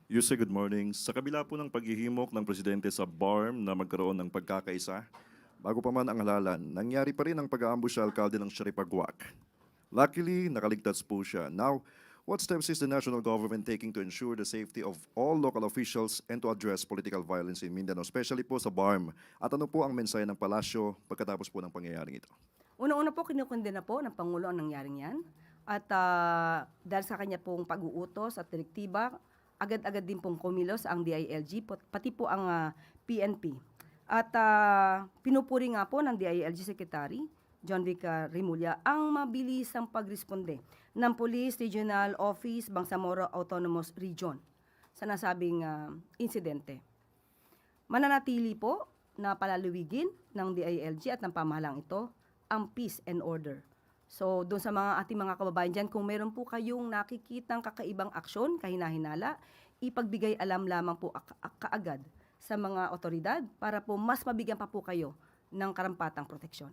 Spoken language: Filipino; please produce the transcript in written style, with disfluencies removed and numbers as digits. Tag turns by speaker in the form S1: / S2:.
S1: Yuse, good morning. Sa kabila po ng paghihimok ng presidente sa BARM na magkaroon ng pagkakaisa, bago pa man ang halalan, nangyari pa rin ang pag-aambush sa alkalde ng Sharipagwak. Luckily, nakaligtas po siya. Now, what steps is the national government taking to ensure the safety of all local officials and to address political violence in Mindanao, especially po sa BARM? At ano po ang mensahe ng palasyo pagkatapos po ng pangyayaring ito?
S2: Una-una po, kinukondena po ng Pangulo ang nangyaring yan. At dahil sa kanya pong pag-uutos at direktiba, agad-agad din pong kumilos ang DILG, pati po ang PNP. At pinupuri nga po ng DILG Secretary, John Vicar Remulla, ang mabilisang pagresponde ng Police Regional Office, Bangsamoro Autonomous Region sa nasabing insidente. Mananatili po na palaluwigin ng DILG at ng pamahalang ito ang peace and order. So, doon sa mga ating mga kababayan dyan, kung meron po kayong nakikitang kakaibang aksyon, kahina-hinala, ipagbigay alam lamang po kaagad sa mga otoridad para po mas mabigyan pa po kayo ng karampatang proteksyon.